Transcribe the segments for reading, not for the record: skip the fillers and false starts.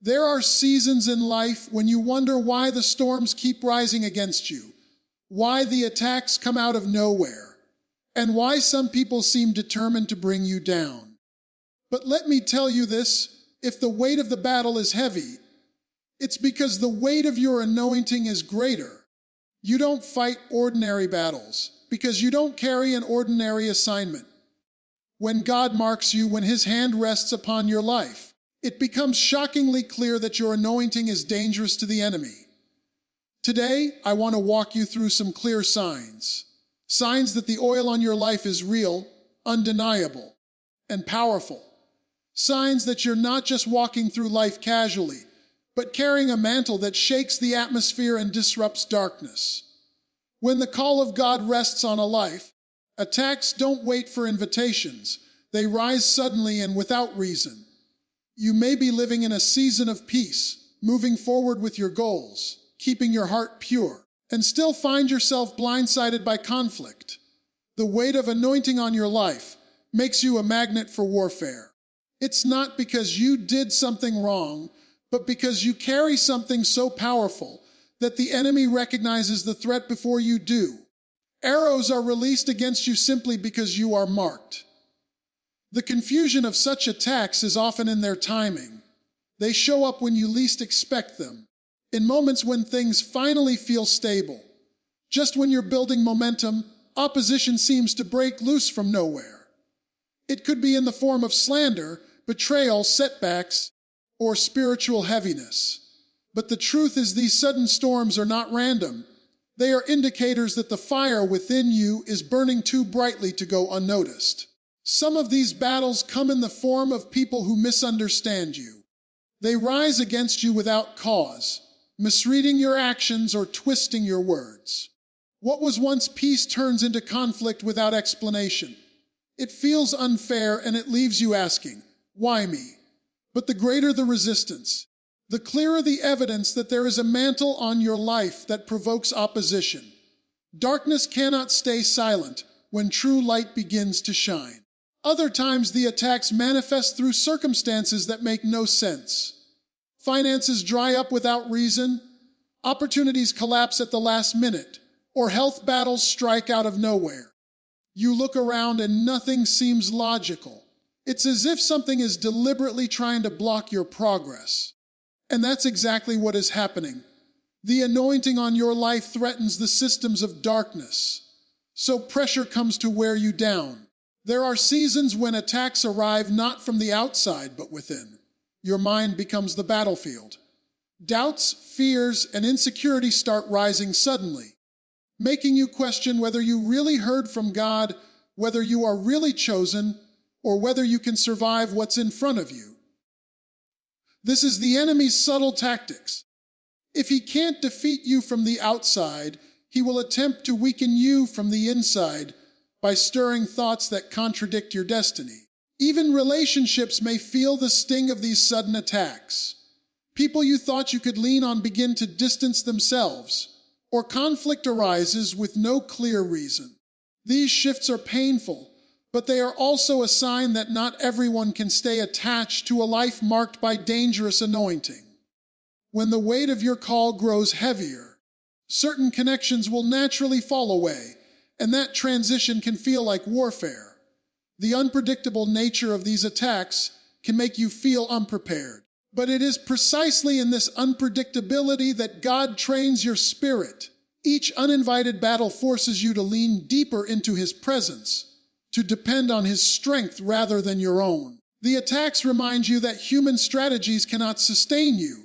There are seasons in life when you wonder why the storms keep rising against you, why the attacks come out of nowhere, and why some people seem determined to bring you down. But let me tell you this, if the weight of the battle is heavy, it's because the weight of your anointing is greater. You don't fight ordinary battles because you don't carry an ordinary assignment. When God marks you, when His hand rests upon your life, it becomes shockingly clear that your anointing is dangerous to the enemy. Today, I want to walk you through some clear signs. Signs that the oil on your life is real, undeniable, and powerful. Signs that you're not just walking through life casually, but carrying a mantle that shakes the atmosphere and disrupts darkness. When the call of God rests on a life, attacks don't wait for invitations. They rise suddenly and without reason. You may be living in a season of peace, moving forward with your goals, keeping your heart pure, and still find yourself blindsided by conflict. The weight of anointing on your life makes you a magnet for warfare. It's not because you did something wrong, but because you carry something so powerful that the enemy recognizes the threat before you do. Arrows are released against you simply because you are marked. The confusion of such attacks is often in their timing. They show up when you least expect them, in moments when things finally feel stable. Just when you're building momentum, opposition seems to break loose from nowhere. It could be in the form of slander, betrayal, setbacks, or spiritual heaviness. But the truth is, these sudden storms are not random. They are indicators that the fire within you is burning too brightly to go unnoticed. Some of these battles come in the form of people who misunderstand you. They rise against you without cause, misreading your actions or twisting your words. What was once peace turns into conflict without explanation. It feels unfair and it leaves you asking, why me? But the greater the resistance, the clearer the evidence that there is a mantle on your life that provokes opposition. Darkness cannot stay silent when true light begins to shine. Other times the attacks manifest through circumstances that make no sense. Finances dry up without reason, opportunities collapse at the last minute, or health battles strike out of nowhere. You look around and nothing seems logical. It's as if something is deliberately trying to block your progress. And that's exactly what is happening. The anointing on your life threatens the systems of darkness. So pressure comes to wear you down. There are seasons when attacks arrive not from the outside but within. Your mind becomes the battlefield. Doubts, fears, and insecurity start rising suddenly, making you question whether you really heard from God, whether you are really chosen, or whether you can survive what's in front of you. This is the enemy's subtle tactics. If he can't defeat you from the outside, he will attempt to weaken you from the inside by stirring thoughts that contradict your destiny. Even relationships may feel the sting of these sudden attacks. People you thought you could lean on begin to distance themselves, or conflict arises with no clear reason. These shifts are painful, but they are also a sign that not everyone can stay attached to a life marked by dangerous anointing. When the weight of your call grows heavier, certain connections will naturally fall away, and that transition can feel like warfare. The unpredictable nature of these attacks can make you feel unprepared. But it is precisely in this unpredictability that God trains your spirit. Each uninvited battle forces you to lean deeper into His presence, to depend on His strength rather than your own. The attacks remind you that human strategies cannot sustain you.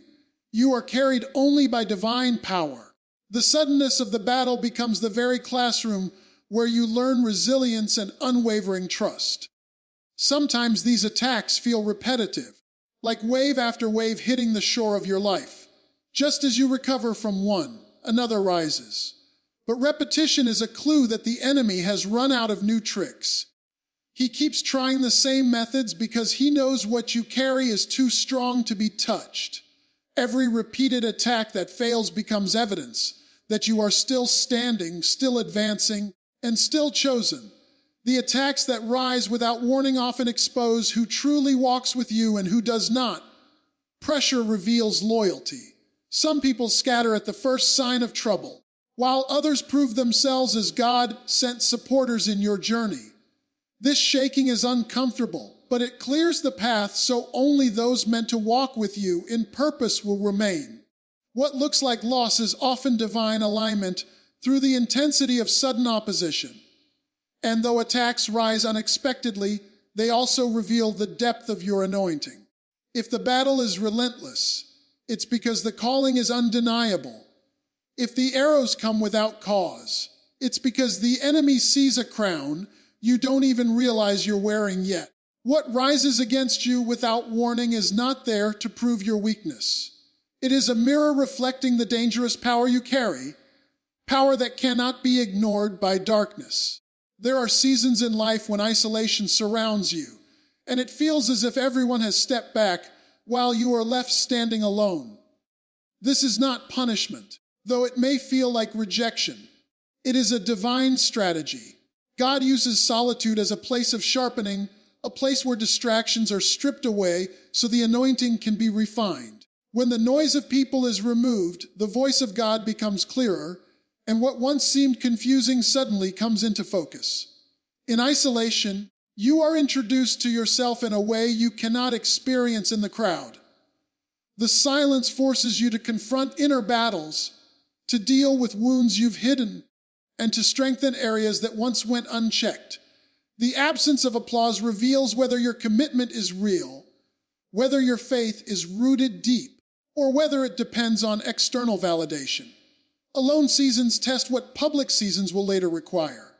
You are carried only by divine power. The suddenness of the battle becomes the very classroom where you learn resilience and unwavering trust. Sometimes these attacks feel repetitive, like wave after wave hitting the shore of your life. Just as you recover from one, another rises. But repetition is a clue that the enemy has run out of new tricks. He keeps trying the same methods because he knows what you carry is too strong to be touched. Every repeated attack that fails becomes evidence that you are still standing, still advancing, and still chosen. The attacks that rise without warning often expose who truly walks with you and who does not. Pressure reveals loyalty. Some people scatter at the first sign of trouble, while others prove themselves as God-sent supporters in your journey. This shaking is uncomfortable, but it clears the path so only those meant to walk with you in purpose will remain. What looks like loss is often divine alignment through the intensity of sudden opposition. And though attacks rise unexpectedly, they also reveal the depth of your anointing. If the battle is relentless, it's because the calling is undeniable. If the arrows come without cause, it's because the enemy sees a crown you don't even realize you're wearing yet. What rises against you without warning is not there to prove your weakness. It is a mirror reflecting the dangerous power you carry, power that cannot be ignored by darkness. There are seasons in life when isolation surrounds you, and it feels as if everyone has stepped back while you are left standing alone. This is not punishment, though it may feel like rejection. It is a divine strategy. God uses solitude as a place of sharpening, a place where distractions are stripped away so the anointing can be refined. When the noise of people is removed, the voice of God becomes clearer, and what once seemed confusing suddenly comes into focus. In isolation, you are introduced to yourself in a way you cannot experience in the crowd. The silence forces you to confront inner battles, to deal with wounds you've hidden, and to strengthen areas that once went unchecked. The absence of applause reveals whether your commitment is real, whether your faith is rooted deep, or whether it depends on external validation. Alone seasons test what public seasons will later require.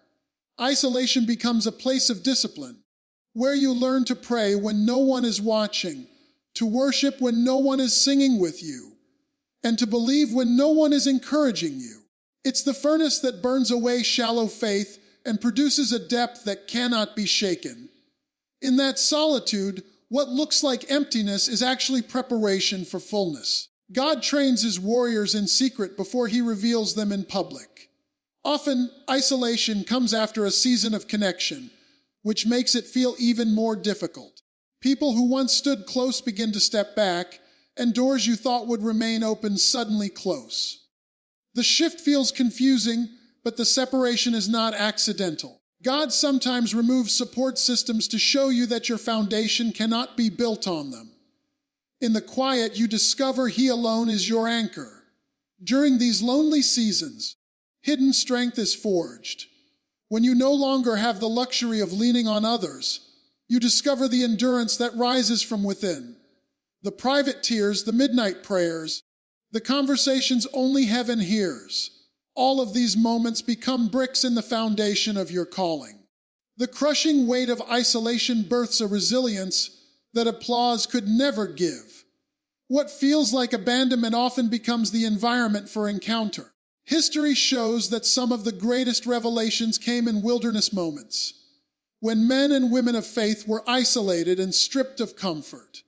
Isolation becomes a place of discipline, where you learn to pray when no one is watching, to worship when no one is singing with you, and to believe when no one is encouraging you. It's the furnace that burns away shallow faith and produces a depth that cannot be shaken. In that solitude, what looks like emptiness is actually preparation for fullness. God trains his warriors in secret before he reveals them in public. Often, isolation comes after a season of connection, which makes it feel even more difficult. People who once stood close begin to step back, and doors you thought would remain open suddenly close. The shift feels confusing, but the separation is not accidental. God sometimes removes support systems to show you that your foundation cannot be built on them. In the quiet, you discover he alone is your anchor. During these lonely seasons, hidden strength is forged. When you no longer have the luxury of leaning on others, you discover the endurance that rises from within. The private tears, the midnight prayers, the conversations only heaven hears. All of these moments become bricks in the foundation of your calling. The crushing weight of isolation births a resilience that applause could never give. What feels like abandonment often becomes the environment for encounter. History shows that some of the greatest revelations came in wilderness moments, when men and women of faith were isolated and stripped of comfort.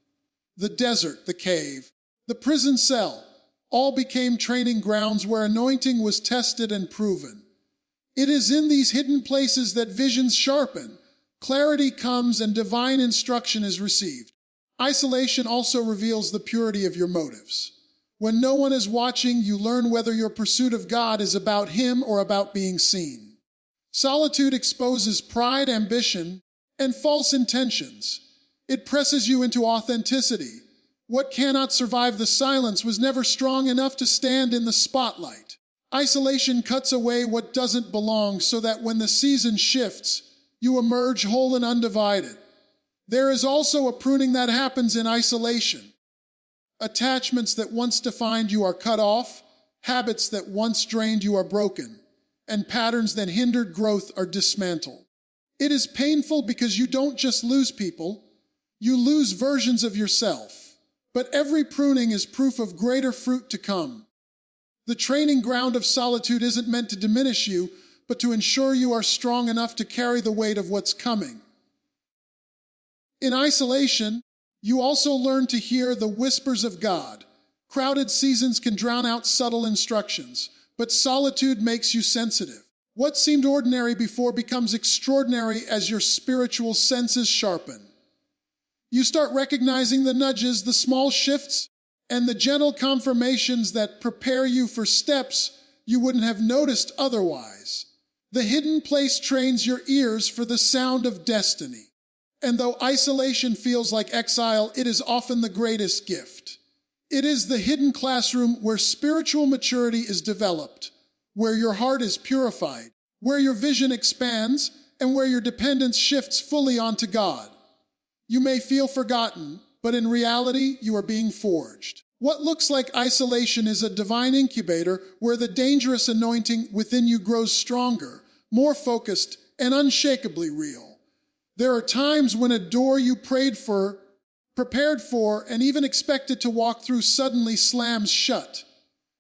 The desert, the cave, the prison cell, all became training grounds where anointing was tested and proven. It is in these hidden places that visions sharpen, clarity comes, and divine instruction is received. Isolation also reveals the purity of your motives. When no one is watching, you learn whether your pursuit of God is about him or about being seen. Solitude exposes pride, ambition, and false intentions. It presses you into authenticity. What cannot survive the silence was never strong enough to stand in the spotlight. Isolation cuts away what doesn't belong so that when the season shifts, you emerge whole and undivided. There is also a pruning that happens in isolation. Attachments that once defined you are cut off, habits that once drained you are broken, and patterns that hindered growth are dismantled. It is painful because you don't just lose people, you lose versions of yourself. But every pruning is proof of greater fruit to come. The training ground of solitude isn't meant to diminish you, but to ensure you are strong enough to carry the weight of what's coming. In isolation, you also learn to hear the whispers of God. Crowded seasons can drown out subtle instructions, but solitude makes you sensitive. What seemed ordinary before becomes extraordinary as your spiritual senses sharpen. You start recognizing the nudges, the small shifts, and the gentle confirmations that prepare you for steps you wouldn't have noticed otherwise. The hidden place trains your ears for the sound of destiny. And though isolation feels like exile, it is often the greatest gift. It is the hidden classroom where spiritual maturity is developed, where your heart is purified, where your vision expands, and where your dependence shifts fully onto God. You may feel forgotten, but in reality, you are being forged. What looks like isolation is a divine incubator where the dangerous anointing within you grows stronger, more focused, and unshakably real. There are times when a door you prayed for, prepared for, and even expected to walk through suddenly slams shut.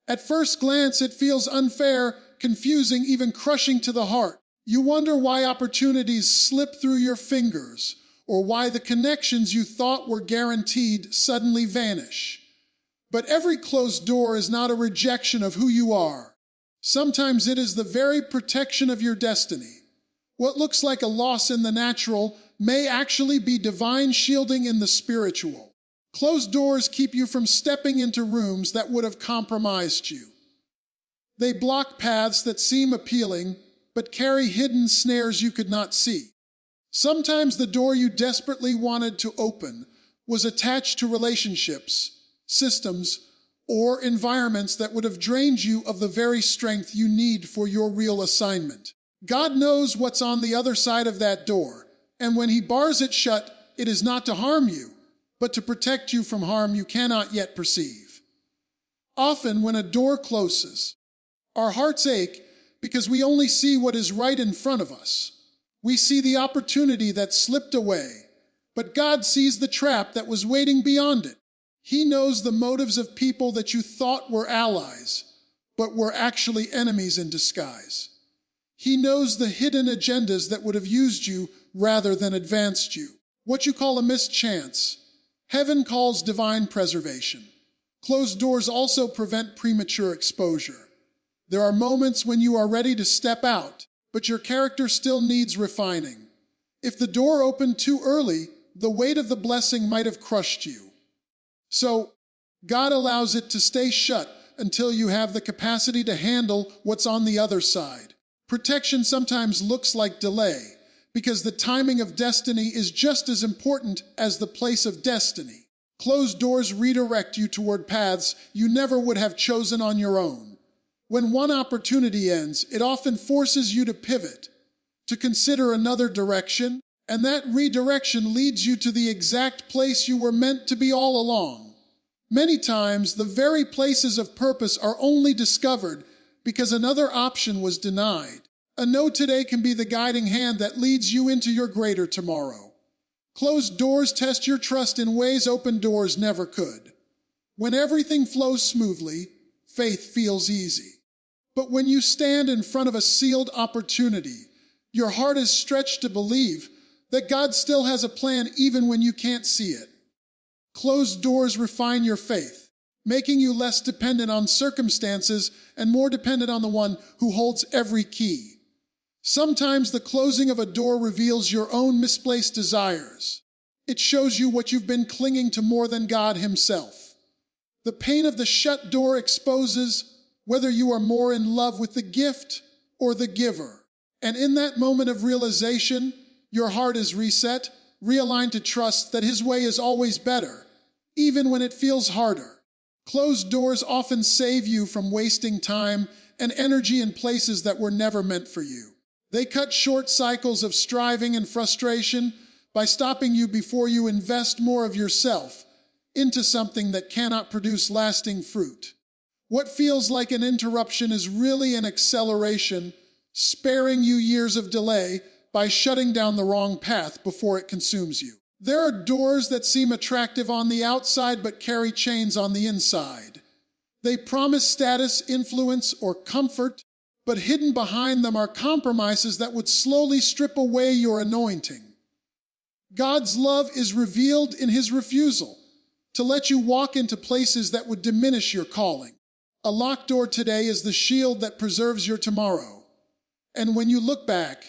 At first glance, it feels unfair, confusing, even crushing to the heart. You wonder why opportunities slip through your fingers, or why the connections you thought were guaranteed suddenly vanish. But every closed door is not a rejection of who you are. Sometimes it is the very protection of your destiny. What looks like a loss in the natural may actually be divine shielding in the spiritual. Closed doors keep you from stepping into rooms that would have compromised you. They block paths that seem appealing, but carry hidden snares you could not see. Sometimes the door you desperately wanted to open was attached to relationships, systems, or environments that would have drained you of the very strength you need for your real assignment. God knows what's on the other side of that door, and when He bars it shut, it is not to harm you, but to protect you from harm you cannot yet perceive. Often, when a door closes, our hearts ache because we only see what is right in front of us. We see the opportunity that slipped away, but God sees the trap that was waiting beyond it. He knows the motives of people that you thought were allies, but were actually enemies in disguise. He knows the hidden agendas that would have used you rather than advanced you. What you call a mischance, heaven calls divine preservation. Closed doors also prevent premature exposure. There are moments when you are ready to step out, but your character still needs refining. If the door opened too early, the weight of the blessing might have crushed you. So, God allows it to stay shut until you have the capacity to handle what's on the other side. Protection sometimes looks like delay, because the timing of destiny is just as important as the place of destiny. Closed doors redirect you toward paths you never would have chosen on your own. When one opportunity ends, it often forces you to pivot, to consider another direction, and that redirection leads you to the exact place you were meant to be all along. Many times, the very places of purpose are only discovered because another option was denied. A no today can be the guiding hand that leads you into your greater tomorrow. Closed doors test your trust in ways open doors never could. When everything flows smoothly, faith feels easy. But when you stand in front of a sealed opportunity, your heart is stretched to believe that God still has a plan even when you can't see it. Closed doors refine your faith, making you less dependent on circumstances and more dependent on the one who holds every key. Sometimes the closing of a door reveals your own misplaced desires. It shows you what you've been clinging to more than God Himself. The pain of the shut door exposes whether you are more in love with the gift or the giver. And in that moment of realization, your heart is reset, realigned to trust that His way is always better, even when it feels harder. Closed doors often save you from wasting time and energy in places that were never meant for you. They cut short cycles of striving and frustration by stopping you before you invest more of yourself into something that cannot produce lasting fruit. What feels like an interruption is really an acceleration, sparing you years of delay by shutting down the wrong path before it consumes you. There are doors that seem attractive on the outside but carry chains on the inside. They promise status, influence, or comfort, but hidden behind them are compromises that would slowly strip away your anointing. God's love is revealed in His refusal to let you walk into places that would diminish your calling. A locked door today is the shield that preserves your tomorrow. And when you look back,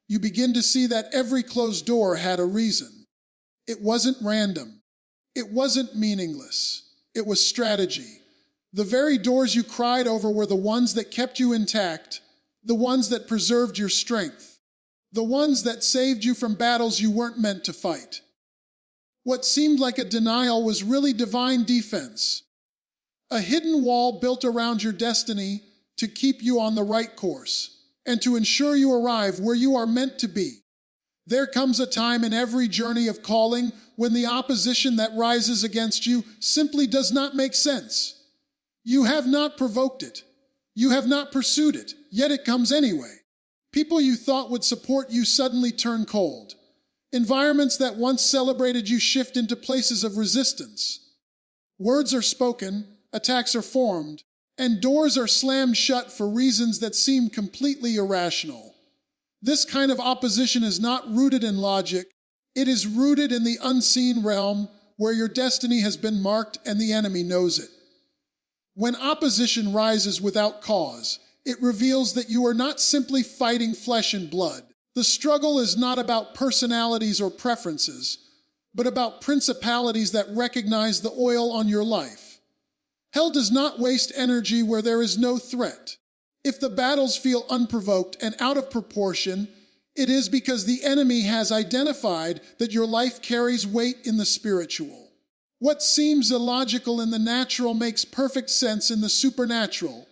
you begin to see that every closed door had a reason. It wasn't random. It wasn't meaningless. It was strategy. The very doors you cried over were the ones that kept you intact, the ones that preserved your strength, the ones that saved you from battles you weren't meant to fight. What seemed like a denial was really divine defense, a hidden wall built around your destiny to keep you on the right course and to ensure you arrive where you are meant to be. There comes a time in every journey of calling when the opposition that rises against you simply does not make sense. You have not provoked it. You have not pursued it, yet it comes anyway. People you thought would support you suddenly turn cold. Environments that once celebrated you shift into places of resistance. Words are spoken, attacks are formed, and doors are slammed shut for reasons that seem completely irrational. This kind of opposition is not rooted in logic. It is rooted in the unseen realm where your destiny has been marked and the enemy knows it. When opposition rises without cause, it reveals that you are not simply fighting flesh and blood. The struggle is not about personalities or preferences, but about principalities that recognize the oil on your life. Hell does not waste energy where there is no threat. If the battles feel unprovoked and out of proportion, it is because the enemy has identified that your life carries weight in the spiritual. What seems illogical in the natural makes perfect sense in the supernatural,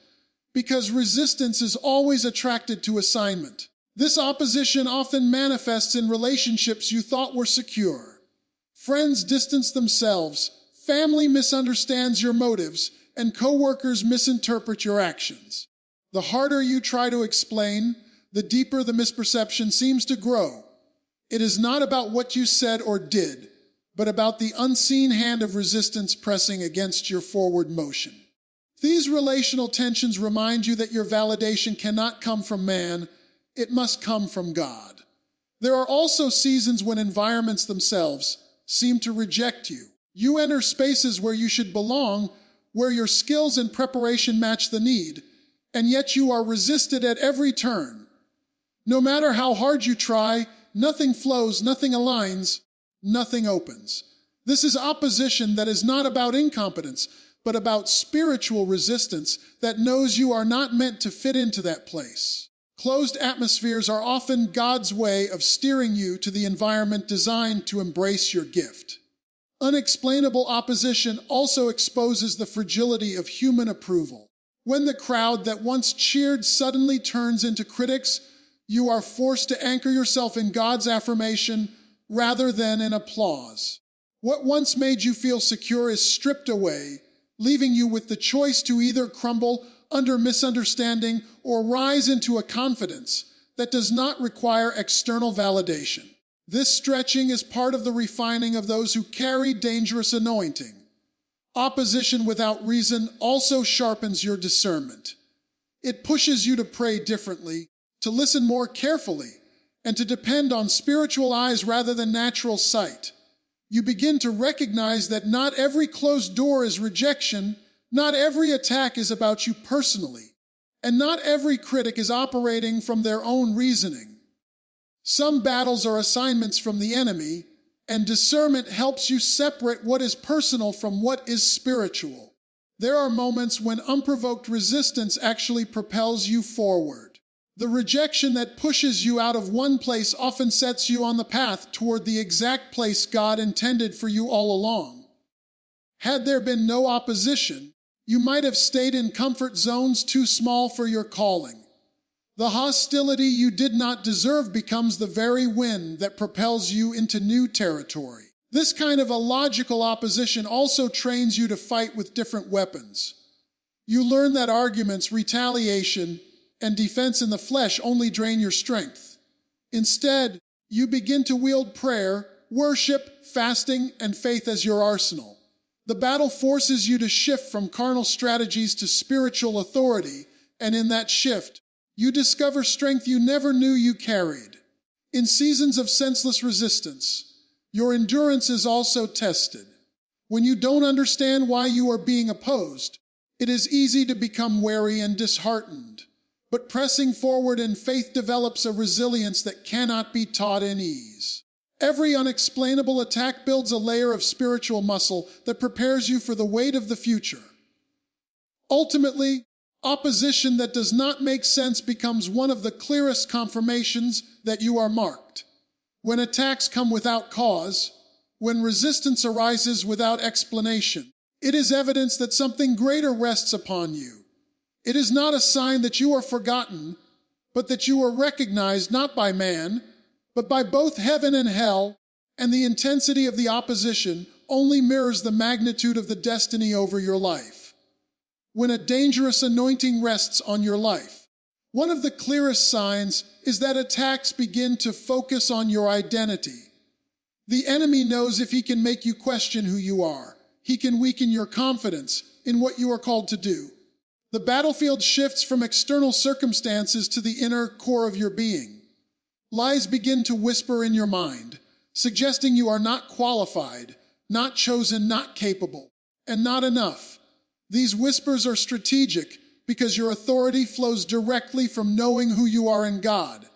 because resistance is always attracted to assignment. This opposition often manifests in relationships you thought were secure. Friends distance themselves, family misunderstands your motives, and coworkers misinterpret your actions. The harder you try to explain, the deeper the misperception seems to grow. It is not about what you said or did, but about the unseen hand of resistance pressing against your forward motion. These relational tensions remind you that your validation cannot come from man, it must come from God. There are also seasons when environments themselves seem to reject you. You enter spaces where you should belong, where your skills and preparation match the need, and yet you are resisted at every turn. No matter how hard you try, nothing flows, nothing aligns, nothing opens. This is opposition that is not about incompetence, but about spiritual resistance that knows you are not meant to fit into that place. Closed atmospheres are often God's way of steering you to the environment designed to embrace your gift. Unexplainable opposition also exposes the fragility of human approval. When the crowd that once cheered suddenly turns into critics, you are forced to anchor yourself in God's affirmation rather than in applause. What once made you feel secure is stripped away, leaving you with the choice to either crumble under misunderstanding or rise into a confidence that does not require external validation. This stretching is part of the refining of those who carry dangerous anointing. Opposition without reason also sharpens your discernment. It pushes you to pray differently, to listen more carefully, and to depend on spiritual eyes rather than natural sight. You begin to recognize that not every closed door is rejection, not every attack is about you personally, and not every critic is operating from their own reasoning. Some battles are assignments from the enemy, and discernment helps you separate what is personal from what is spiritual. There are moments when unprovoked resistance actually propels you forward. The rejection that pushes you out of one place often sets you on the path toward the exact place God intended for you all along. Had there been no opposition, you might have stayed in comfort zones too small for your calling. The hostility you did not deserve becomes the very wind that propels you into new territory. This kind of illogical opposition also trains you to fight with different weapons. You learn that arguments, retaliation, and defense in the flesh only drain your strength. Instead, you begin to wield prayer, worship, fasting, and faith as your arsenal. The battle forces you to shift from carnal strategies to spiritual authority, and in that shift, you discover strength you never knew you carried. In seasons of senseless resistance, your endurance is also tested. When you don't understand why you are being opposed, it is easy to become weary and disheartened. But pressing forward in faith develops a resilience that cannot be taught in ease. Every unexplainable attack builds a layer of spiritual muscle that prepares you for the weight of the future. Ultimately, opposition that does not make sense becomes one of the clearest confirmations that you are marked. When attacks come without cause, when resistance arises without explanation, it is evidence that something greater rests upon you. It is not a sign that you are forgotten, but that you are recognized not by man, but by both heaven and hell, and the intensity of the opposition only mirrors the magnitude of the destiny over your life. When a dangerous anointing rests on your life, one of the clearest signs is that attacks begin to focus on your identity. The enemy knows if he can make you question who you are, he can weaken your confidence in what you are called to do. The battlefield shifts from external circumstances to the inner core of your being. Lies begin to whisper in your mind, suggesting you are not qualified, not chosen, not capable, and not enough. These whispers are strategic because your authority flows directly from knowing who you are in God.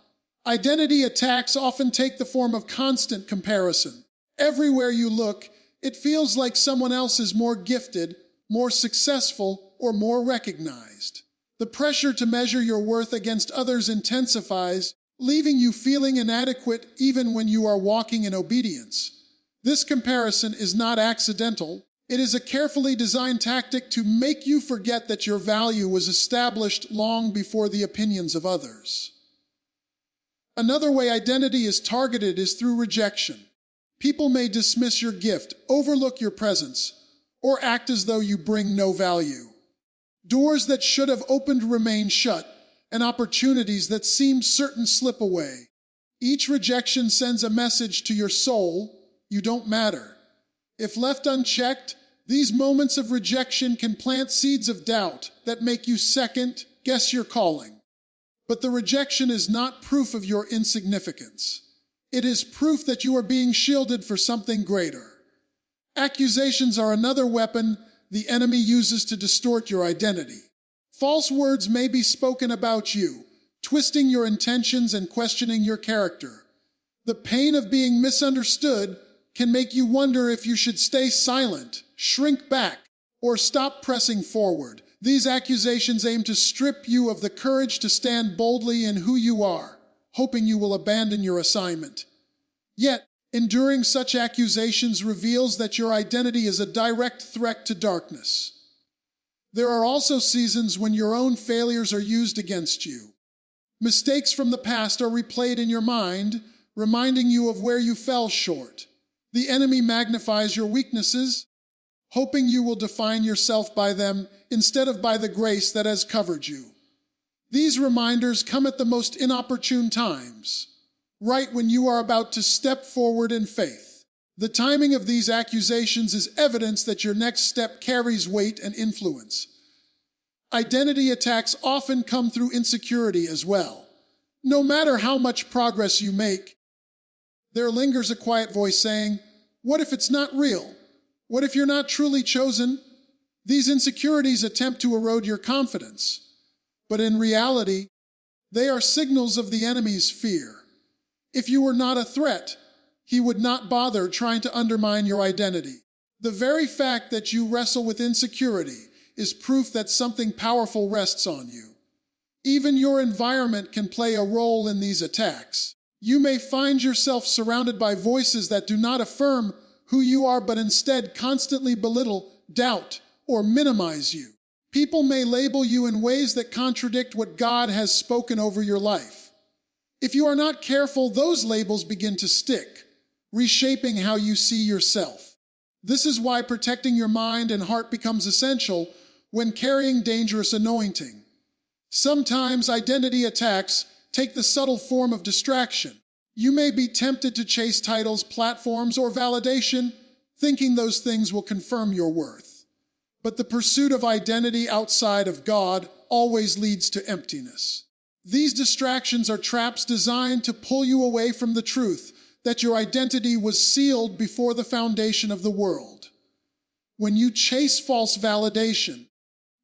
Identity attacks often take the form of constant comparison. Everywhere you look, it feels like someone else is more gifted, more successful, or more recognized. The pressure to measure your worth against others intensifies, leaving you feeling inadequate even when you are walking in obedience. This comparison is not accidental. It is a carefully designed tactic to make you forget that your value was established long before the opinions of others. Another way identity is targeted is through rejection. People may dismiss your gift, overlook your presence, or act as though you bring no value. Doors that should have opened remain shut, and opportunities that seemed certain slip away. Each rejection sends a message to your soul: you don't matter. If left unchecked, these moments of rejection can plant seeds of doubt that make you second guess your calling. But the rejection is not proof of your insignificance. It is proof that you are being shielded for something greater. Accusations are another weapon the enemy uses to distort your identity. False words may be spoken about you, twisting your intentions and questioning your character. The pain of being misunderstood can make you wonder if you should stay silent, shrink back, or stop pressing forward. These accusations aim to strip you of the courage to stand boldly in who you are, hoping you will abandon your assignment. Yet, enduring such accusations reveals that your identity is a direct threat to darkness. There are also seasons when your own failures are used against you. Mistakes from the past are replayed in your mind, reminding you of where you fell short. The enemy magnifies your weaknesses, hoping you will define yourself by them instead of by the grace that has covered you. These reminders come at the most inopportune times, right when you are about to step forward in faith. The timing of these accusations is evidence that your next step carries weight and influence. Identity attacks often come through insecurity as well. No matter how much progress you make, there lingers a quiet voice saying, "What if it's not real? What if you're not truly chosen?" These insecurities attempt to erode your confidence, but in reality, they are signals of the enemy's fear. If you were not a threat, he would not bother trying to undermine your identity. The very fact that you wrestle with insecurity is proof that something powerful rests on you. Even your environment can play a role in these attacks. You may find yourself surrounded by voices that do not affirm who you are, but instead constantly belittle, doubt, or minimize you. People may label you in ways that contradict what God has spoken over your life. If you are not careful, those labels begin to stick, reshaping how you see yourself. This is why protecting your mind and heart becomes essential when carrying dangerous anointing. Sometimes identity attacks take the subtle form of distraction. You may be tempted to chase titles, platforms, or validation, thinking those things will confirm your worth. But the pursuit of identity outside of God always leads to emptiness. These distractions are traps designed to pull you away from the truth that your identity was sealed before the foundation of the world. When you chase false validation,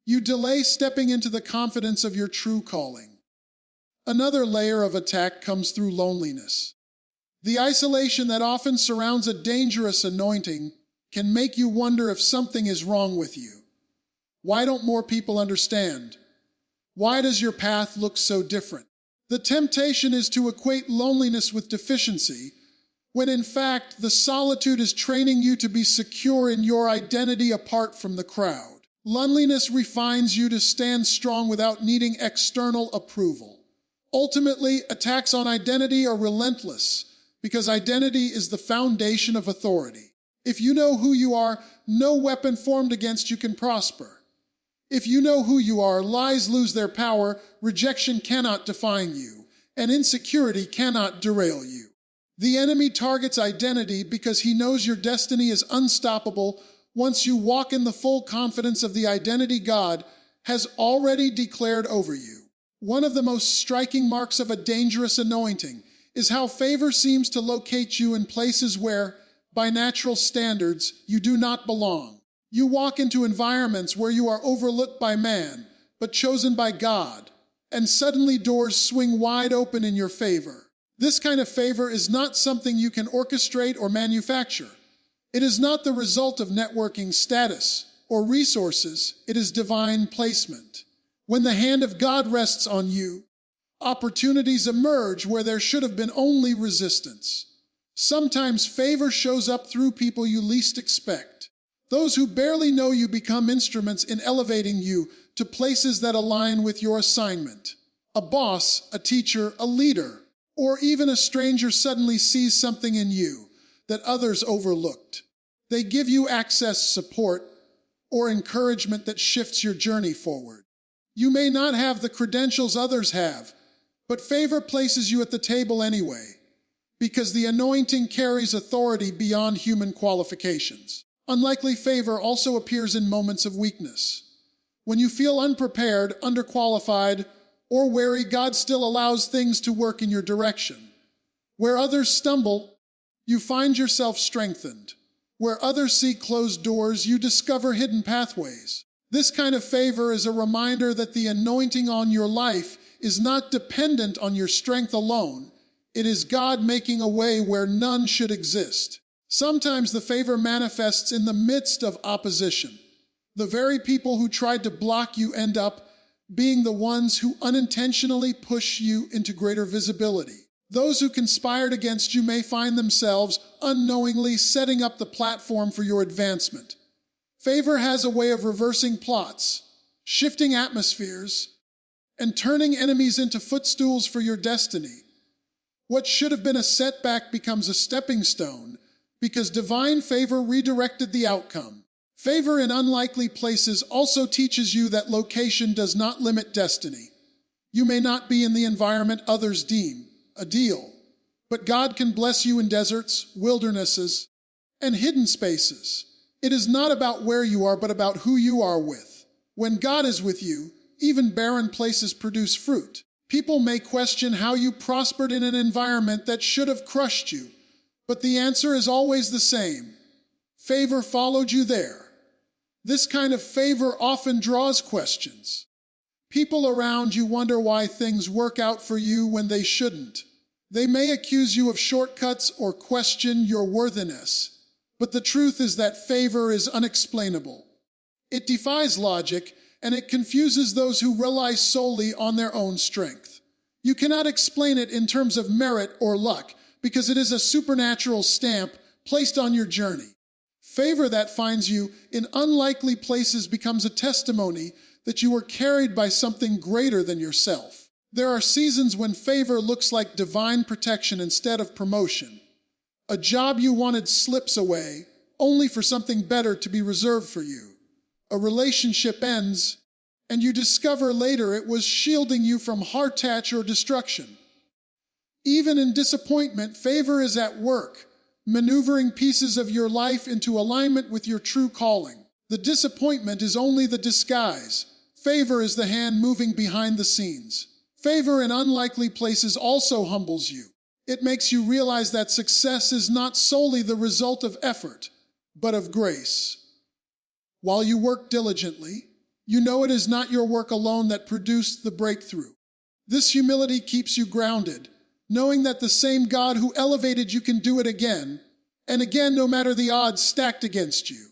you delay stepping into the confidence of your true calling. Another layer of attack comes through loneliness. The isolation that often surrounds a dangerous anointing can make you wonder if something is wrong with you. Why don't more people understand? Why does your path look so different? The temptation is to equate loneliness with deficiency, when in fact the solitude is training you to be secure in your identity apart from the crowd. Loneliness refines you to stand strong without needing external approval. Ultimately, attacks on identity are relentless, because identity is the foundation of authority. If you know who you are, no weapon formed against you can prosper. If you know who you are, lies lose their power, rejection cannot define you, and insecurity cannot derail you. The enemy targets identity because he knows your destiny is unstoppable once you walk in the full confidence of the identity God has already declared over you. One of the most striking marks of a dangerous anointing is how favor seems to locate you in places where, by natural standards, you do not belong. You walk into environments where you are overlooked by man, but chosen by God, and suddenly doors swing wide open in your favor. This kind of favor is not something you can orchestrate or manufacture. It is not the result of networking status or resources. It is divine placement. When the hand of God rests on you, opportunities emerge where there should have been only resistance. Sometimes favor shows up through people you least expect. Those who barely know you become instruments in elevating you to places that align with your assignment. A boss, a teacher, a leader, or even a stranger suddenly sees something in you that others overlooked. They give you access, support, or encouragement that shifts your journey forward. You may not have the credentials others have, but favor places you at the table anyway, because the anointing carries authority beyond human qualifications. Unlikely favor also appears in moments of weakness. When you feel unprepared, underqualified, or wary, God still allows things to work in your direction. Where others stumble, you find yourself strengthened. Where others see closed doors, you discover hidden pathways. This kind of favor is a reminder that the anointing on your life is not dependent on your strength alone. It is God making a way where none should exist. Sometimes the favor manifests in the midst of opposition. The very people who tried to block you end up being the ones who unintentionally push you into greater visibility. Those who conspired against you may find themselves unknowingly setting up the platform for your advancement. Favor has a way of reversing plots, shifting atmospheres, and turning enemies into footstools for your destiny. What should have been a setback becomes a stepping stone, because divine favor redirected the outcome. Favor in unlikely places also teaches you that location does not limit destiny. You may not be in the environment others deem ideal, but God can bless you in deserts, wildernesses, and hidden spaces. It is not about where you are, but about who you are with. When God is with you, even barren places produce fruit. People may question how you prospered in an environment that should have crushed you, but the answer is always the same. Favor followed you there. This kind of favor often draws questions. People around you wonder why things work out for you when they shouldn't. They may accuse you of shortcuts or question your worthiness, but the truth is that favor is unexplainable. It defies logic, and it confuses those who rely solely on their own strength. You cannot explain it in terms of merit or luck, because it is a supernatural stamp placed on your journey. Favor that finds you in unlikely places becomes a testimony that you were carried by something greater than yourself. There are seasons when favor looks like divine protection instead of promotion. A job you wanted slips away, only for something better to be reserved for you. A relationship ends, and you discover later it was shielding you from heartache or destruction. Even in disappointment, favor is at work, maneuvering pieces of your life into alignment with your true calling. The disappointment is only the disguise. Favor is the hand moving behind the scenes. Favor in unlikely places also humbles you. It makes you realize that success is not solely the result of effort, but of grace. While you work diligently, you know it is not your work alone that produced the breakthrough. This humility keeps you grounded, knowing that the same God who elevated you can do it again, and again no matter the odds stacked against you.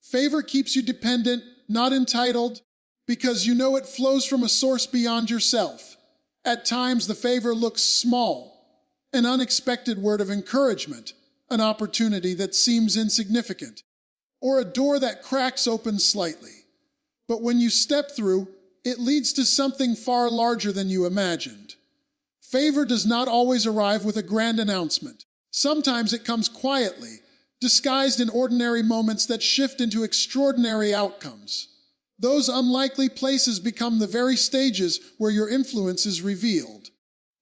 Favor keeps you dependent, not entitled, because you know it flows from a source beyond yourself. At times the favor looks small, an unexpected word of encouragement, an opportunity that seems insignificant, or a door that cracks open slightly. But when you step through, it leads to something far larger than you imagined. Favor does not always arrive with a grand announcement. Sometimes it comes quietly, disguised in ordinary moments that shift into extraordinary outcomes. Those unlikely places become the very stages where your influence is revealed.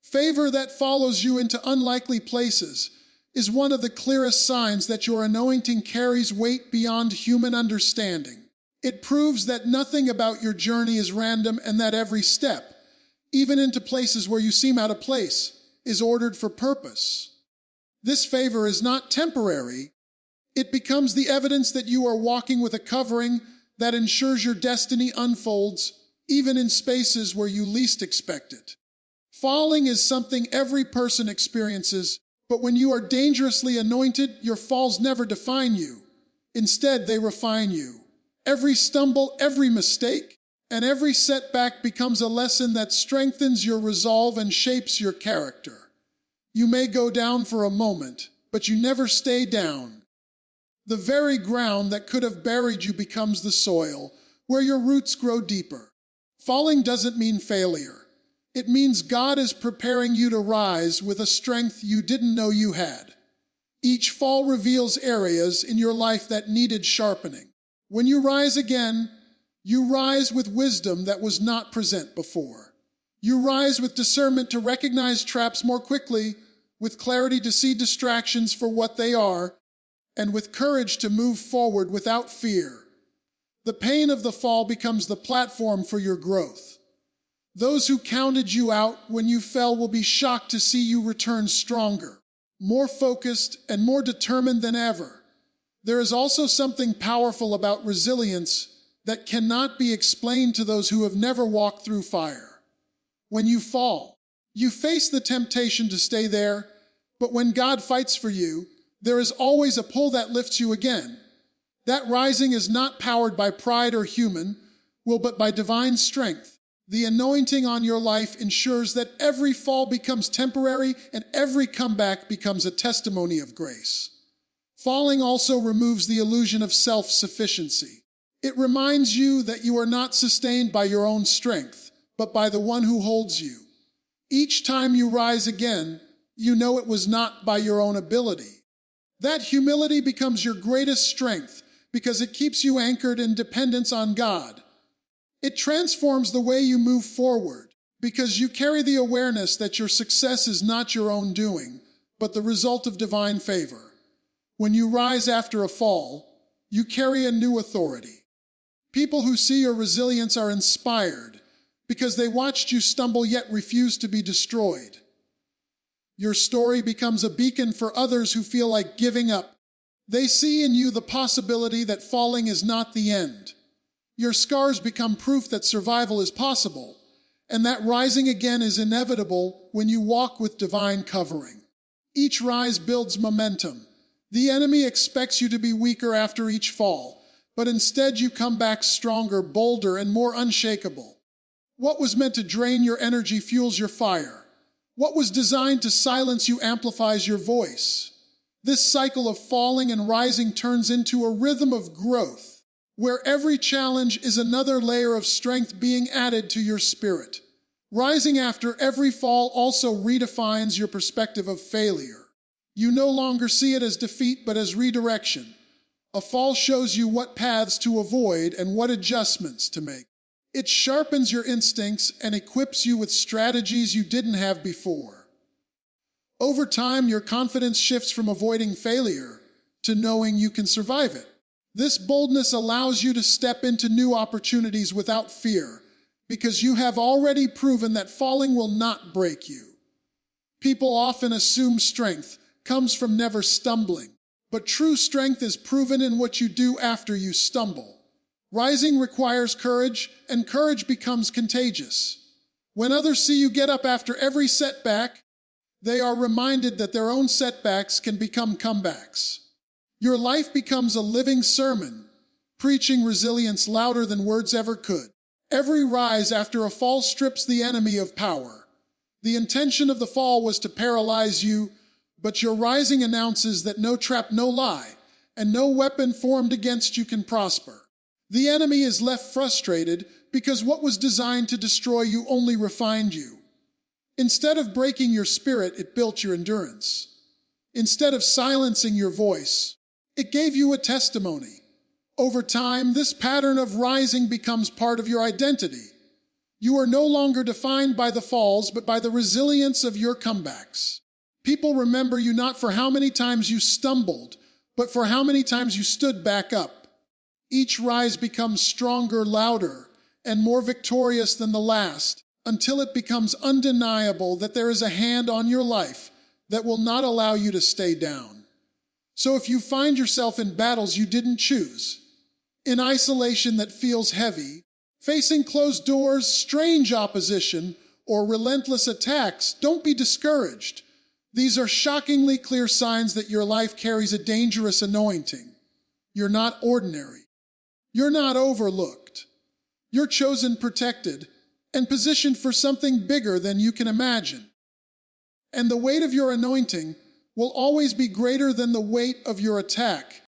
Favor that follows you into unlikely places is one of the clearest signs that your anointing carries weight beyond human understanding. It proves that nothing about your journey is random and that every step, even into places where you seem out of place, is ordered for purpose. This favor is not temporary. It becomes the evidence that you are walking with a covering that ensures your destiny unfolds, even in spaces where you least expect it. Falling is something every person experiences, but when you are dangerously anointed, your falls never define you. Instead, they refine you. Every stumble, every mistake, and every setback becomes a lesson that strengthens your resolve and shapes your character. You may go down for a moment, but you never stay down. The very ground that could have buried you becomes the soil, where your roots grow deeper. Falling doesn't mean failure. It means God is preparing you to rise with a strength you didn't know you had. Each fall reveals areas in your life that needed sharpening. When you rise again, you rise with wisdom that was not present before. You rise with discernment to recognize traps more quickly, with clarity to see distractions for what they are, and with courage to move forward without fear. The pain of the fall becomes the platform for your growth. Those who counted you out when you fell will be shocked to see you return stronger, more focused, and more determined than ever. There is also something powerful about resilience that cannot be explained to those who have never walked through fire. When you fall, you face the temptation to stay there, but when God fights for you, there is always a pull that lifts you again. That rising is not powered by pride or human will, but by divine strength. The anointing on your life ensures that every fall becomes temporary and every comeback becomes a testimony of grace. Falling also removes the illusion of self-sufficiency. It reminds you that you are not sustained by your own strength, but by the one who holds you. Each time you rise again, you know it was not by your own ability. That humility becomes your greatest strength because it keeps you anchored in dependence on God. It transforms the way you move forward because you carry the awareness that your success is not your own doing, but the result of divine favor. When you rise after a fall, you carry a new authority. People who see your resilience are inspired because they watched you stumble yet refused to be destroyed. Your story becomes a beacon for others who feel like giving up. They see in you the possibility that falling is not the end. Your scars become proof that survival is possible, and that rising again is inevitable when you walk with divine covering. Each rise builds momentum. The enemy expects you to be weaker after each fall, but instead you come back stronger, bolder, and more unshakable. What was meant to drain your energy fuels your fire. What was designed to silence you amplifies your voice. This cycle of falling and rising turns into a rhythm of growth, where every challenge is another layer of strength being added to your spirit. Rising after every fall also redefines your perspective of failure. You no longer see it as defeat but as redirection. A fall shows you what paths to avoid and what adjustments to make. It sharpens your instincts and equips you with strategies you didn't have before. Over time, your confidence shifts from avoiding failure to knowing you can survive it. This boldness allows you to step into new opportunities without fear, because you have already proven that falling will not break you. People often assume strength comes from never stumbling, but true strength is proven in what you do after you stumble. Rising requires courage, and courage becomes contagious. When others see you get up after every setback, They are reminded that their own setbacks can become comebacks. Your life becomes a living sermon, preaching resilience louder than words ever could. Every rise after a fall strips the enemy of power. The intention of the fall was to paralyze you, but your rising announces that no trap, no lie, and no weapon formed against you can prosper. The enemy is left frustrated because what was designed to destroy you only refined you. Instead of breaking your spirit, it built your endurance. Instead of silencing your voice, it gave you a testimony. Over time, this pattern of rising becomes part of your identity. You are no longer defined by the falls, but by the resilience of your comebacks. People remember you not for how many times you stumbled, but for how many times you stood back up. Each rise becomes stronger, louder, and more victorious than the last, until it becomes undeniable that there is a hand on your life that will not allow you to stay down. So if you find yourself in battles you didn't choose, in isolation that feels heavy, facing closed doors, strange opposition, or relentless attacks, don't be discouraged. These are shockingly clear signs that your life carries a dangerous anointing. You're not ordinary. You're not overlooked. You're chosen, protected, and positioned for something bigger than you can imagine. And the weight of your anointing will always be greater than the weight of your attack.